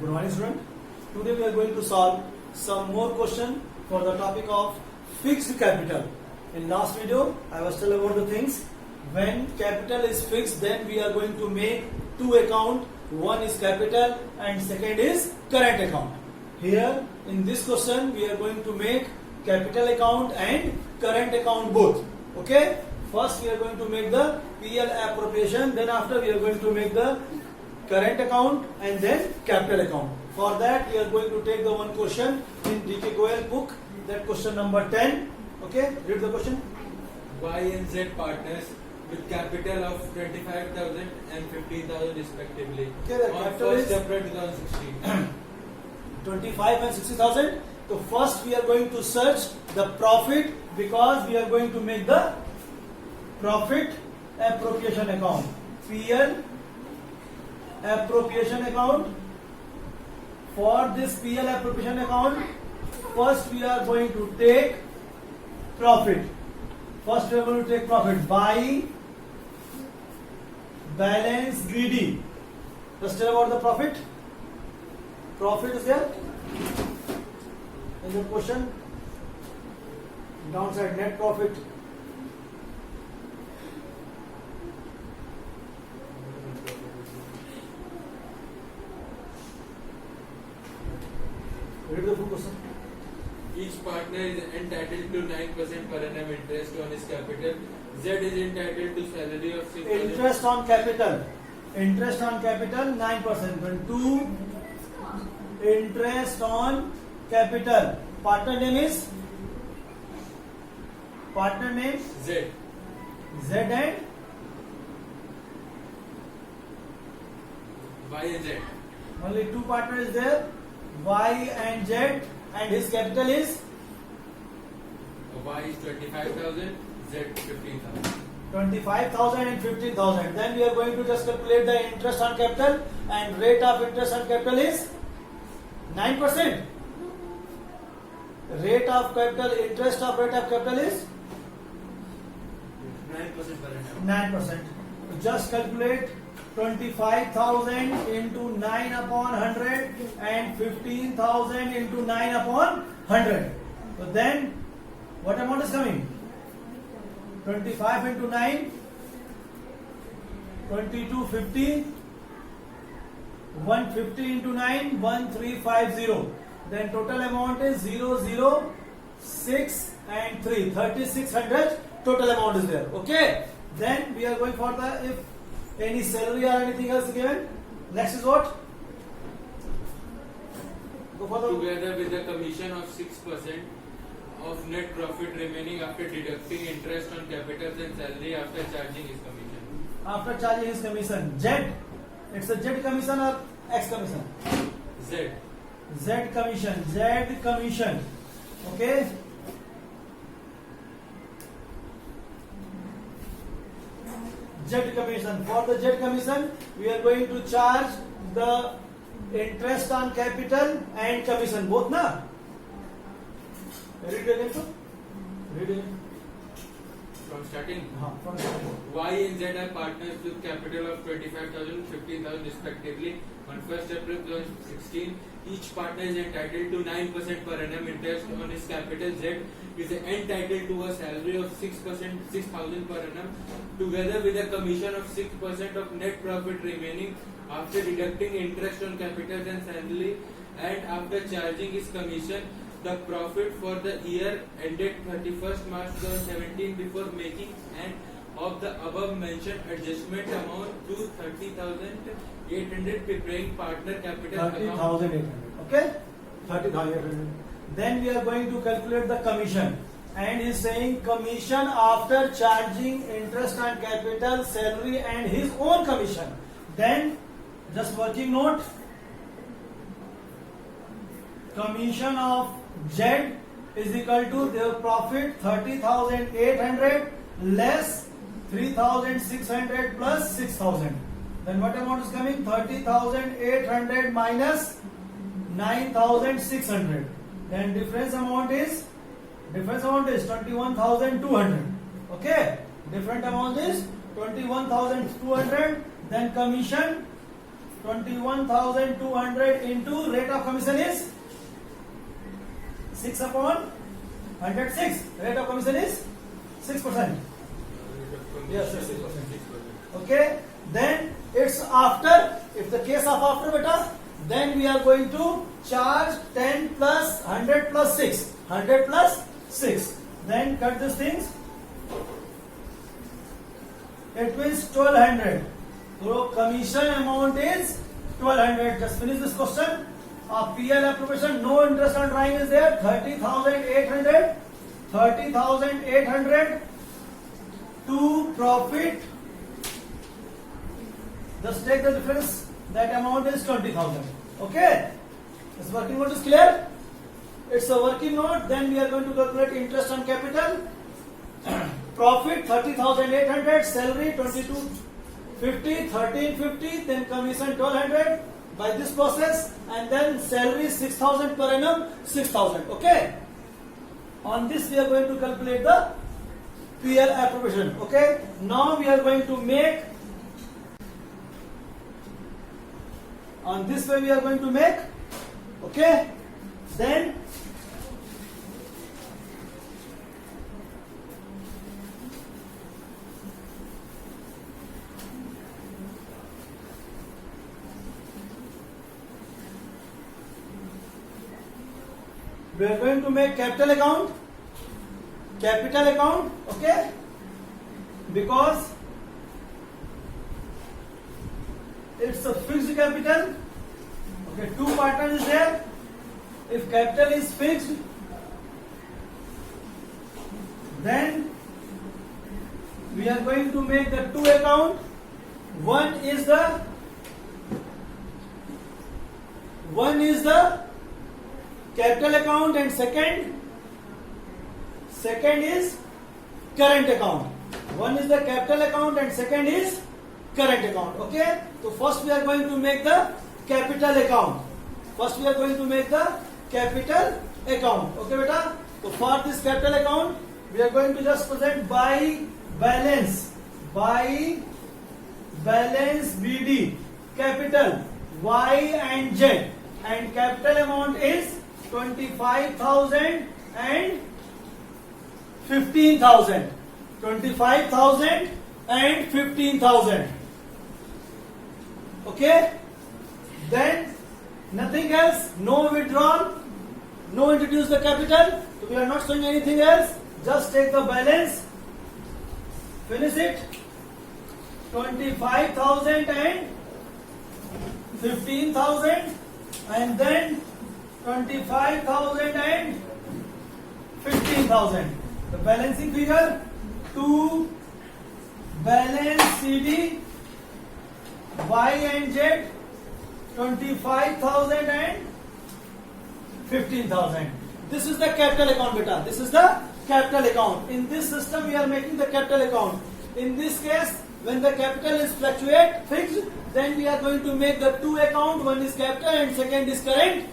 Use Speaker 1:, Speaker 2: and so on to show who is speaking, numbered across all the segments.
Speaker 1: Good morning, student. Today we are going to solve some more question for the topic of fixed capital. In last video, I was telling about the things. When capital is fixed, then we are going to make two account. One is capital and second is current account. Here in this question, we are going to make capital account and current account both. Okay. First, we are going to make the PL appropriation. Then after, we are going to make the current account and then capital account. For that, we are going to take the one question in DK Goel book. That question number 10. Okay. Read the question.
Speaker 2: Y and Z partners with capital of 25,000 and 15,000 respectively.
Speaker 1: Okay, the
Speaker 2: on
Speaker 1: capital
Speaker 2: 1st
Speaker 1: is
Speaker 2: April 2016.
Speaker 1: 25 and 60,000. So first we are going to search the profit because we are going to make the profit appropriation account. PL appropriation account. For this PL appropriation account, first we are going to take profit. First we are going to take profit by balance BD. Just tell about the profit. Profit is there in the question. Downside net profit. Read the full question.
Speaker 2: Each partner is entitled to 9% per annum interest on his capital. Z is entitled to salary of 6,000.
Speaker 1: Interest on capital. Interest on capital 9%. When 2 interest on capital. Partner name is
Speaker 2: Z.
Speaker 1: Z and
Speaker 2: Y and Z.
Speaker 1: only two partners there. Y and Z and his capital is
Speaker 2: Y is 25,000, Z 15,000.
Speaker 1: 25,000 and 15,000. Then we are going to just calculate the interest on capital and rate of interest on capital is 9%. Rate of capital, interest of rate of capital is
Speaker 2: 9% per annum.
Speaker 1: 9%. Just calculate 25,000 into 9 upon 100 and 15,000 into 9 upon 100. So then what amount is coming? 25 into 9, 2250. 150 into 9, 1350. Then total amount is 0, 6 and 3. 3600 total amount is there. Okay. Then we are going for the if any salary or anything else given. Next is what? Go for the
Speaker 2: Together with the commission of 6% of net profit remaining after deducting interest on capitals and salary after charging his commission.
Speaker 1: after charging his commission. Z. It's a Z commission or X commission?
Speaker 2: Z.
Speaker 1: Z commission. Z commission. Okay. Z commission. For the Z commission, we are going to charge the interest on capital and commission both, na? Read it again, sir. Read it.
Speaker 2: From starting,
Speaker 1: From starting.
Speaker 2: Y and Z are partners with capital of 25,000, 15,000 respectively. On 1st April 2016, each partner is entitled to 9% per annum interest on his capital. Z is entitled to a salary of 6%, 6,000 per annum, together with a commission of 6% of net profit remaining after deducting interest on capitals and salary and after charging his commission. The profit for the year ended 31st March 2017 before making and of the above mentioned adjustment amount to 30,800 preparing partner capital account.
Speaker 1: 30,800. Okay? 30,800. Then we are going to calculate the commission. And he is saying commission after charging interest on capital, salary and his own commission. Then just working note. Commission of Z is equal to their profit 30,800 less 3,600 plus 6,000. Then what amount is coming? 30,800 minus 9,600. Then difference amount is 21,200. Okay. Different amount is 21,200. Then commission 21,200 into rate of commission is 6 upon 106. Rate of commission is 6%. Yes, 6%. Okay. Then it's after. If the case of after beta, then we are going to charge 10 plus 100 plus 6. 100 plus 6. Then cut these things. It means 1200. So commission amount is 1200. Just finish this question. PL appropriation, no interest on drawing is there. 30,800. 30,800 to profit. Just take the difference. That amount is 20,000. Okay. This working note is clear. It's a working note. Then we are going to calculate interest on capital. Profit 30,800. Salary 2250, 1350. Then commission 1200. By this process, and then salary 6,000 per annum, 6,000. Okay. On this we are going to calculate the PL appropriation. Okay. Now we are going to make. On this way we are going to make. Okay. Then we are going to make capital account. Capital account. Okay. Because it's a fixed capital. Okay, two partners is there. If capital is fixed, then we are going to make the two account. One is the capital account and second is current account. One is the capital account and second is current account. Okay. So first we are going to make the capital account. First we are going to make the capital account. Okay, beta. So for this capital account, we are going to just present by balance BD, capital Y and Z, and capital amount is 25,000 and 15,000. 25,000 and 15,000. Okay. Then nothing else. No withdrawal. No introduce the capital. So we are not showing anything else. Just take the balance. Finish it. 25,000 and 15,000, and then 25,000 and 15,000. The balancing figure to balance CD Y and Z, 25,000 and 15,000. This is the capital account, beta. This is the capital account. In this system, we are making the capital account. In this case, when the capital is fluctuate fixed, then we are going to make the two account. One is capital and second is current.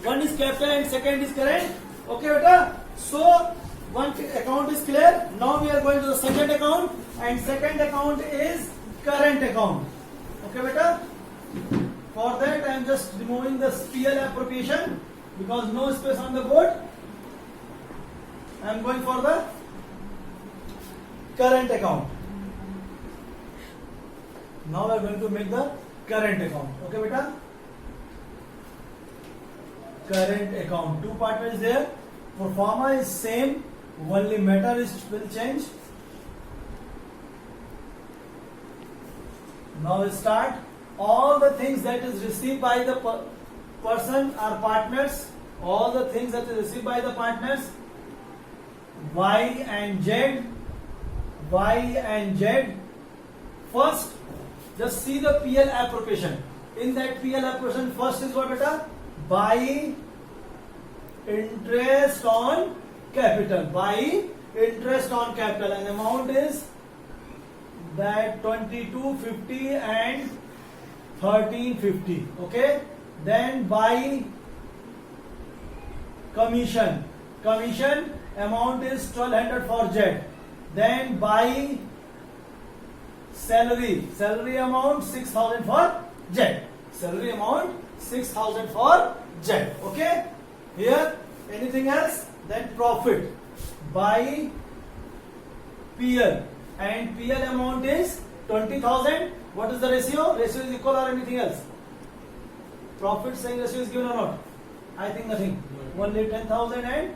Speaker 1: One is capital and second is current. Okay, beta. So one account is clear. Now we are going to the second account, and second account is current account. Okay, beta. For that, I am just removing the PL appropriation because no space on the board. I am going for the current account. Now we are going to make the current account. Okay, beta. Current account. Two partners there. Pro forma is same. Only matter is will change. Now we start. All the things that is received by the person are partners. All the things that is received by the partners. Y and Z. Y and Z. First, just see the PL appropriation. In that PL appropriation, first is what, beta? By interest on capital. By interest on capital. And amount is that 2250 and 1350. Okay. Then by commission. Commission amount is 1200 for Z. Then by salary. Salary amount 6,000 for Z. Salary amount 6,000 for Z. Okay. Here anything else? Then profit by PL, and PL amount is 20,000. What is the ratio? Ratio is equal or anything else? Profit saying ratio is given or not? I think nothing. Only 10,000 and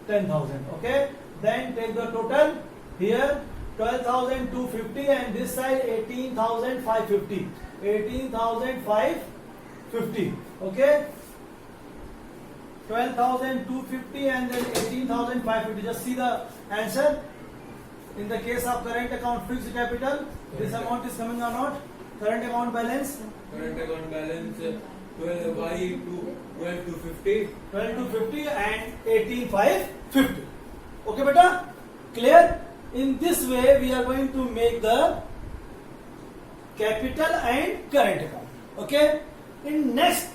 Speaker 1: 10,000. Okay. Then take the total. Here 12,250 and this side 18,550. 18,550. Okay. 12,250 and then 18,550. Just see the answer. In the case of current account fixed capital, this amount is coming or not? Current account balance?
Speaker 2: Current account balance 12,250.
Speaker 1: 12,250 and 18,550. Okay, beta? Clear? In this way, we are going to make the capital and current account. Okay? In next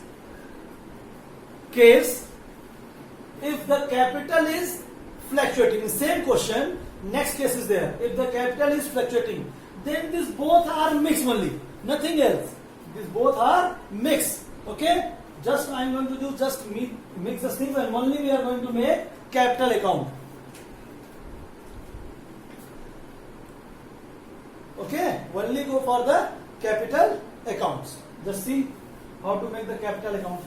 Speaker 1: case, if the capital is fluctuating, same question, next case is there. If the capital is fluctuating, then these both are mixed only, nothing else. These both are mixed. Okay? Just I am going to do just mix the things and only we are going to make capital account. Okay? Only go for the capital accounts. Just see how to make the capital account.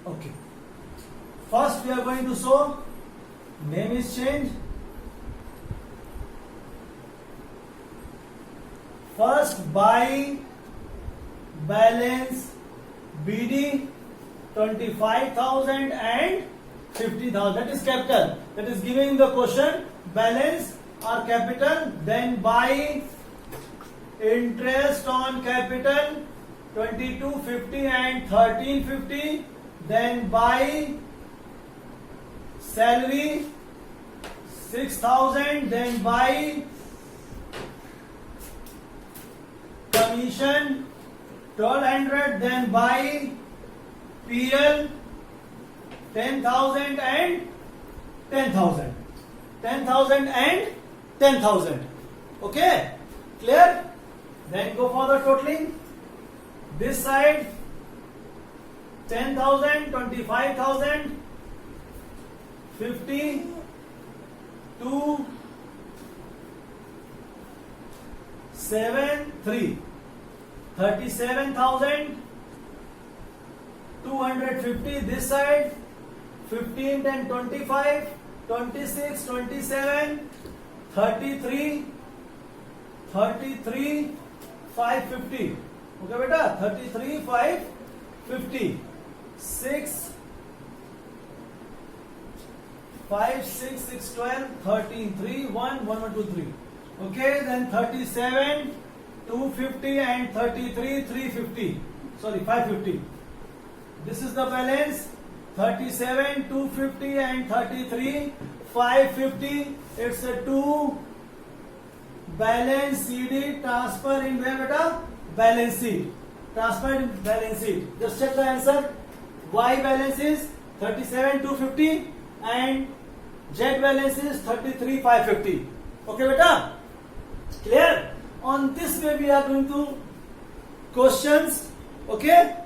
Speaker 1: Okay. First we are going to show name is changed. First buy balance BD 25,000 and 50,000. That is capital. That is giving the question balance or capital. Then buy interest on capital 2250 and 1350. Then buy salary 6,000. Then buy commission 1,200. Then buy PL 10,000 and 10,000. 10,000 and 10,000. Okay? Clear? Then go for the totaling. This side 10,000, 25,000, 50, 2, 7, 3, 37,000, 250. This side 15, 10, 25, 26, 27, 33, 550. Okay, beta? 33, 550. 6, 5, 6, 6, 12, 13, 3, 1, 1, 1, 2, 3. Okay, then 37, 250 and 33, 350. Sorry, 550. This is the balance. 37, 250 and 33, 550. It's a 2 balance CD transfer in where beta? Balance sheet. Transfer in balance sheet. Just check the answer. Y balance is 37, 250 and Z balance is 33, 550. Okay, beta? Clear? On this way we are going to questions. Okay?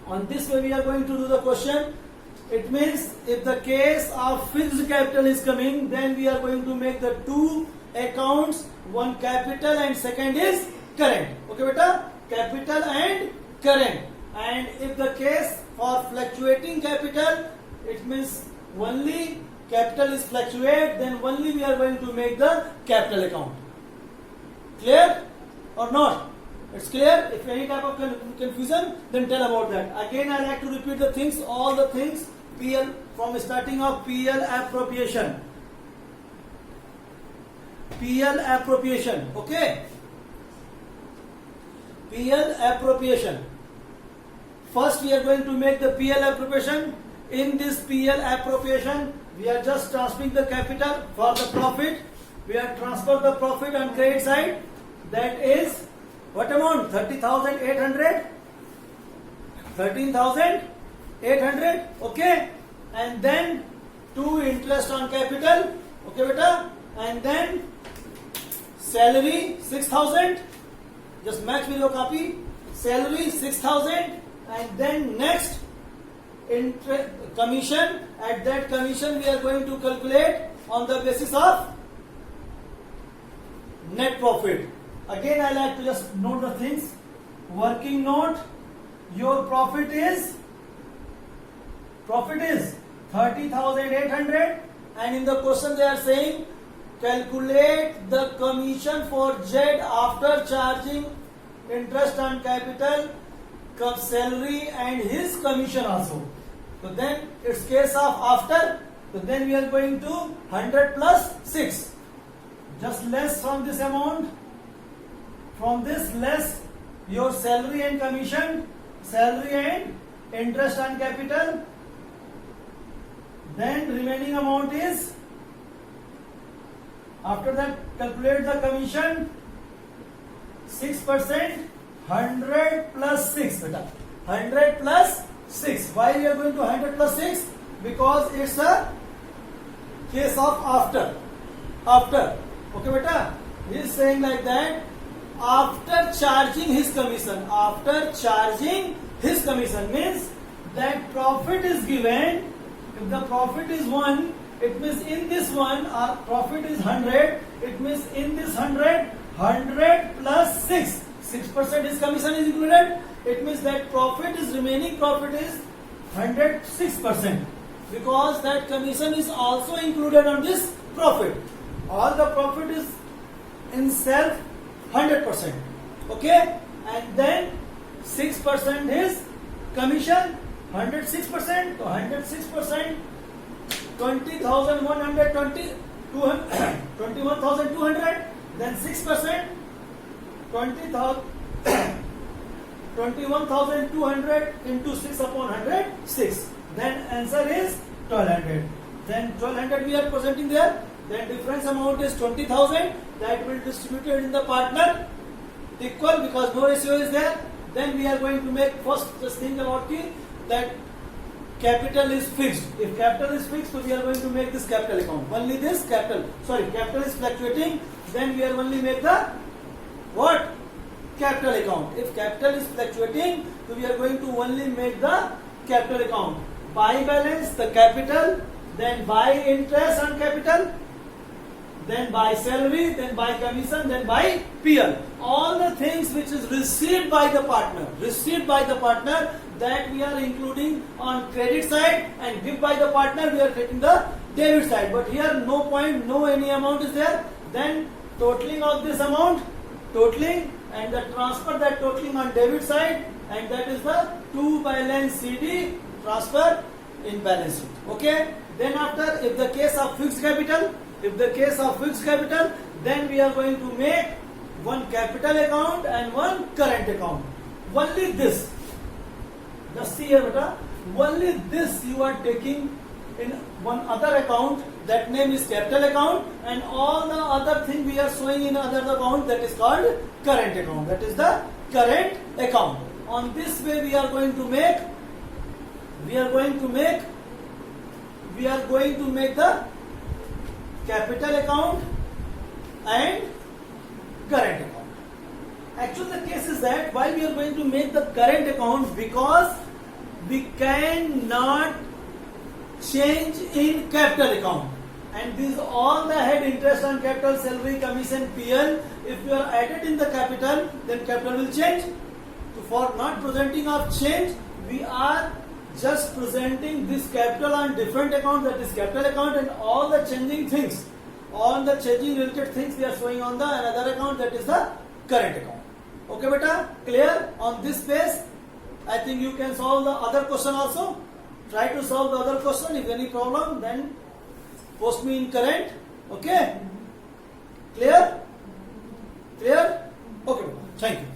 Speaker 1: On this way we are going to do the question. It means if the case of fixed capital is coming, then we are going to make the two accounts, one capital and second is current. Okay, beta? Capital and current. And if the case for fluctuating capital, it means only capital is fluctuate, then only we are going to make the capital account. Clear or not? It's clear. If any type of confusion, then tell about that. Again, I like to repeat the things, all the things. PL from starting of PL appropriation. PL appropriation. Okay. PL appropriation. First, we are going to make the PL appropriation. In this PL appropriation, We are just transferring the capital for the profit. We are transfer the profit on credit side. That is what amount? 30,800. 13,800. Okay. And then 2 interest on capital. Okay, beta. And then salary 6,000. Just match with your copy. Salary 6,000. And then next commission. At that commission we are going to calculate on the basis of net profit. Again I like to just note the things. Working note, your profit is 30,800, and in the question they are saying calculate the commission for Z after charging interest on capital, salary and his commission also. So then it's case of after. So then we are going to 100 plus 6. Just less from this amount. From this less your salary and commission, salary and interest on capital. Then remaining amount is, after that calculate the commission, 6%, 100 plus 6. 100 plus 6. Why we are going to 100 plus 6? Because it's a case of after. After. Okay, beta? He is saying like that. After charging his commission. After charging his commission means that profit is given. If the profit is 1, it means in this one our profit is 100. It means in this 100 plus 6. 6% his commission is included. It means that profit is remaining profit is 106%, because that commission is also included on this profit. All the profit is in self 100%. Okay, and then 6% is commission. 106%. So 106%. 20,120. 21,200. Then 6%. 21,200 into 6 upon 100, 6. Then answer is 1,200. Then 1,200 we are presenting there. Then difference amount is 20,000. That will distributed in the partner equal, because no ratio is there. Then we are going to make first just think about that capital is fixed. If capital is fixed, so we are going to make this capital account. Only this capital. Sorry, capital is fluctuating. Then we are only make the what? Capital account. If capital is fluctuating, so we are going to only make the capital account. By balance the capital, then by interest on capital, then by salary, then by commission, then by PL. All the things which is received by the partner, that we are including on credit side, and give by the partner we are taking the debit side. But here no point, no any amount is there. Then totaling of this amount, totaling, and the transfer that totaling on debit side, and that is the to balance CD transfer in balance sheet. Okay. Then after, if the case of fixed capital, then we are going to make one capital account and one current account. Only this. Just see here, beta. Only this you are taking in one other account. That name is capital account, and all the other thing we are showing in other account, that is called current account. That is the current account. On this way we are going to make the capital account and current account. Actually the case is that why we are going to make the current account, because we cannot change in capital account, and these all the head interest on capital, salary, commission, PL, if you are added in the capital, then capital will change. So for not presenting of change, we are just presenting this capital on different account, that is capital account, and all the changing things, all the changing related things we are showing on the another account, that is the current account. Okay, beta, clear? On this base, I think you can solve the other question also. Try to solve the other question. If any problem, then post me in current. Okay? Clear? Okay, beta. Thank you.